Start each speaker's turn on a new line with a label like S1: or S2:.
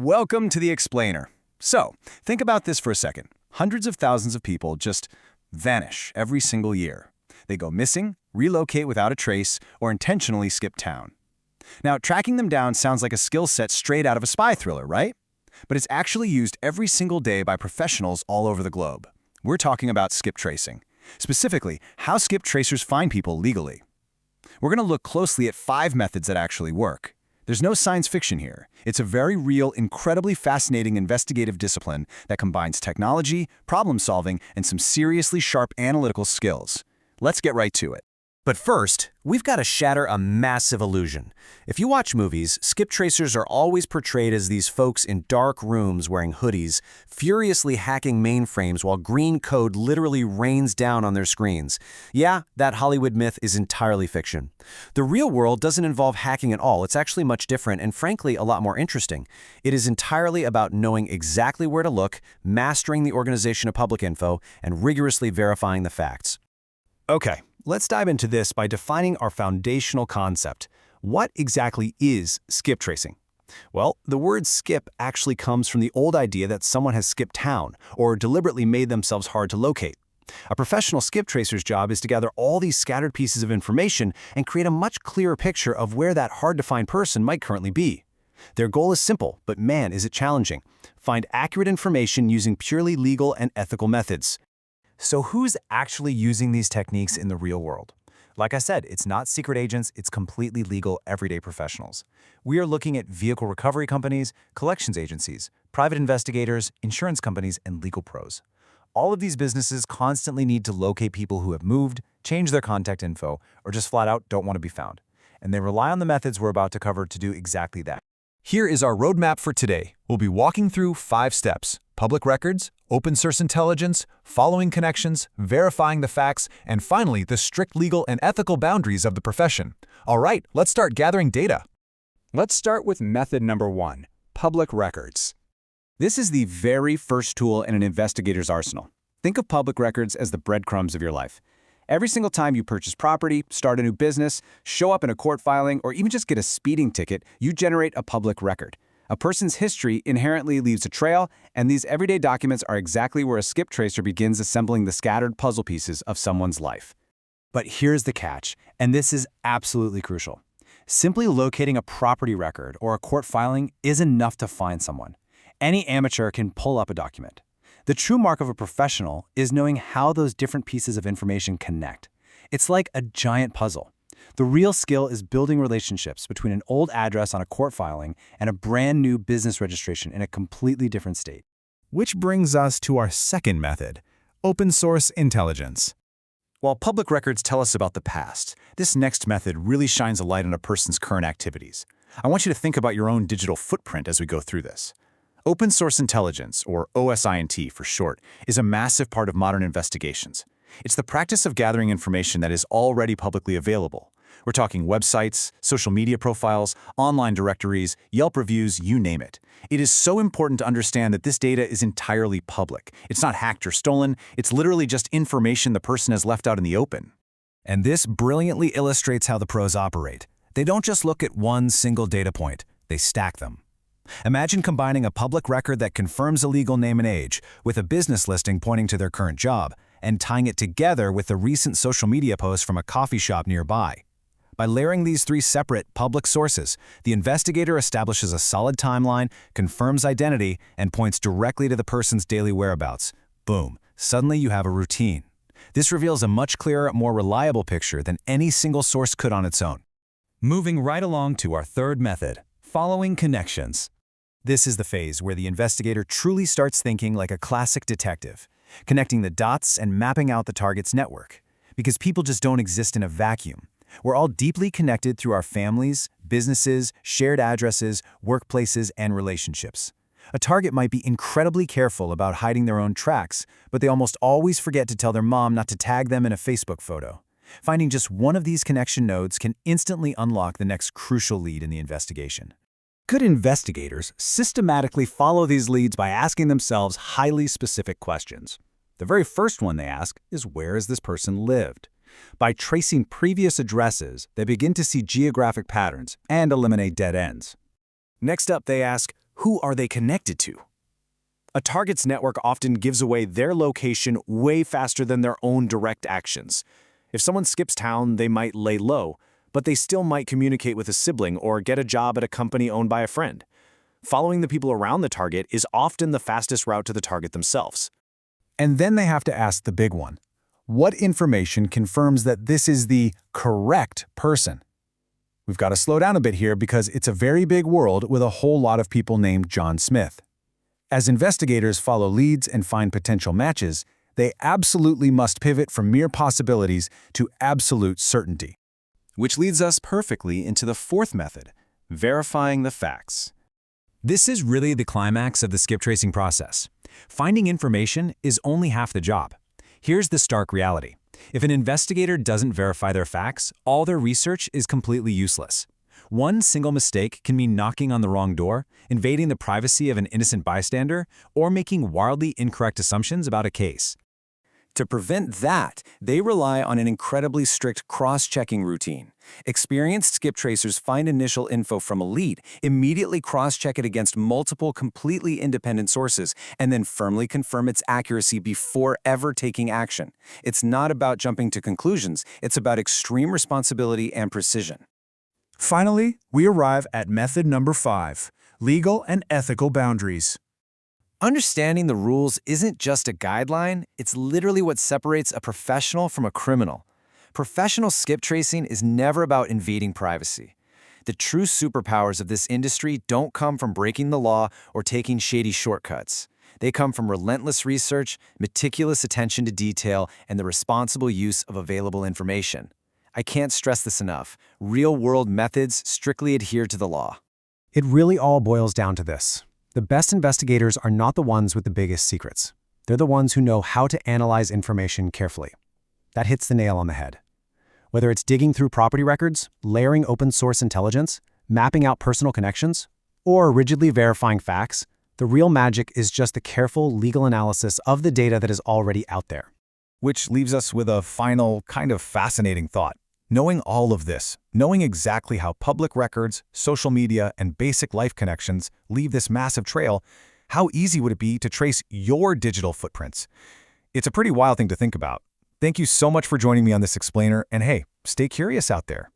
S1: Welcome to the Explainer. So, think about this for a second. Hundreds of thousands of people just vanish every single year. They go missing, relocate without a trace, or intentionally skip town. Now, tracking them down sounds like a skill set straight out of a spy thriller, right? But it's actually used every single day by professionals all over the globe. We're talking about skip tracing. Specifically, how skip tracers find people legally. We're going to look closely at 5 methods that actually work. There's no science fiction here. It's a very real, incredibly fascinating investigative discipline that combines technology, problem-solving, and some seriously sharp analytical skills. Let's get right to it.
S2: But first, we've got to shatter a massive illusion. If you watch movies, skip tracers are always portrayed as these folks in dark rooms wearing hoodies, furiously hacking mainframes while green code literally rains down on their screens. Yeah, that Hollywood myth is entirely fiction. The real world doesn't involve hacking at all. It's actually much different and, frankly, a lot more interesting. It is entirely about knowing exactly where to look, mastering the organization of public info, and rigorously verifying the facts.
S1: Okay. Let's dive into this by defining our foundational concept. What exactly is skip tracing? Well, the word skip actually comes from the old idea that someone has skipped town or deliberately made themselves hard to locate. A professional skip tracer's job is to gather all these scattered pieces of information and create a much clearer picture of where that hard-to-find person might currently be. Their goal is simple, but man, is it challenging. Find accurate information using purely legal and ethical methods. So who's actually using these techniques in the real world? Like I said, it's not secret agents, it's completely legal, everyday professionals. We are looking at vehicle recovery companies, collections agencies, private investigators, insurance companies, and legal pros. All of these businesses constantly need to locate people who have moved, change their contact info, or just flat out don't want to be found. And they rely on the methods we're about to cover to do exactly that.
S3: Here is our roadmap for today. We'll be walking through 5 steps: public records, open source intelligence, following connections, verifying the facts, and finally, the strict legal and ethical boundaries of the profession. All right, let's start gathering data.
S1: Let's start with method number 1, public records. This is the very first tool in an investigator's arsenal. Think of public records as the breadcrumbs of your life. Every single time you purchase property, start a new business, show up in a court filing, or even just get a speeding ticket, you generate a public record. A person's history inherently leaves a trail, and these everyday documents are exactly where a skip tracer begins assembling the scattered puzzle pieces of someone's life. But here's the catch, and this is absolutely crucial. Simply locating a property record or a court filing is enough to find someone. Any amateur can pull up a document. The true mark of a professional is knowing how those different pieces of information connect. It's like a giant puzzle. The real skill is building relationships between an old address on a court filing and a brand new business registration in a completely different state.
S3: Which brings us to our second method, open source intelligence.
S1: While public records tell us about the past, this next method really shines a light on a person's current activities. I want you to think about your own digital footprint as we go through this. Open source intelligence, or OSINT for short, is a massive part of modern investigations. It's the practice of gathering information that is already publicly available. We're talking websites, social media profiles, online directories, Yelp reviews, you name it. It is so important to understand that this data is entirely public. It's not hacked or stolen. It's literally just information the person has left out in the open.
S3: And this brilliantly illustrates how the pros operate. They don't just look at one single data point, they stack them. Imagine combining a public record that confirms a legal name and age with a business listing pointing to their current job and tying it together with a recent social media post from a coffee shop nearby. By layering these 3 separate public sources, the investigator establishes a solid timeline, confirms identity, and points directly to the person's daily whereabouts. Boom, suddenly you have a routine. This reveals a much clearer, more reliable picture than any single source could on its own. Moving right along to our third method, following connections. This is the phase where the investigator truly starts thinking like a classic detective, connecting the dots and mapping out the target's network. Because people just don't exist in a vacuum. We're all deeply connected through our families, businesses, shared addresses, workplaces, and relationships. A target might be incredibly careful about hiding their own tracks, but they almost always forget to tell their mom not to tag them in a Facebook photo. Finding just one of these connection nodes can instantly unlock the next crucial lead in the investigation. Good investigators systematically follow these leads by asking themselves highly specific questions. The very first one they ask is, where has this person lived? By tracing previous addresses, they begin to see geographic patterns and eliminate dead ends. Next up, they ask,
S1: Who are they connected to? A target's network often gives away their location way faster than their own direct actions. If someone skips town, they might lay low, but they still might communicate with a sibling or get a job at a company owned by a friend. Following the people around the target is often the fastest route to the target themselves.
S3: And then they have to ask the big one. What information confirms that this is the correct person? We've got to slow down a bit here because it's a very big world with a whole lot of people named John Smith. As investigators follow leads and find potential matches, they absolutely must pivot from mere possibilities to absolute certainty.
S1: Which leads us perfectly into the fourth method, verifying the facts.
S3: This is really the climax of the skip tracing process. Finding information is only half the job. Here's the stark reality. If an investigator doesn't verify their facts, all their research is completely useless. One single mistake can mean knocking on the wrong door, invading the privacy of an innocent bystander, or making wildly incorrect assumptions about a case.
S1: To prevent that, they rely on an incredibly strict cross-checking routine. Experienced skip tracers find initial info from a lead, immediately cross-check it against multiple completely independent sources, and then firmly confirm its accuracy before ever taking action. It's not about jumping to conclusions, it's about extreme responsibility and precision.
S3: Finally, we arrive at method number 5, legal and ethical boundaries.
S1: Understanding the rules isn't just a guideline, it's literally what separates a professional from a criminal. Professional skip tracing is never about invading privacy. The true superpowers of this industry don't come from breaking the law or taking shady shortcuts. They come from relentless research, meticulous attention to detail, and the responsible use of available information. I can't stress this enough. Real-world methods strictly adhere to the law.
S2: It really all boils down to this. The best investigators are not the ones with the biggest secrets. They're the ones who know how to analyze information carefully. That hits the nail on the head. Whether it's digging through property records, layering open-source intelligence, mapping out personal connections, or rigidly verifying facts, the real magic is just the careful legal analysis of the data that is already out there.
S3: Which leaves us with a final, kind of fascinating thought. Knowing all of this, knowing exactly how public records, social media, and basic life connections leave this massive trail, how easy would it be to trace your digital footprints? It's a pretty wild thing to think about. Thank you so much for joining me on this explainer, and hey, stay curious out there.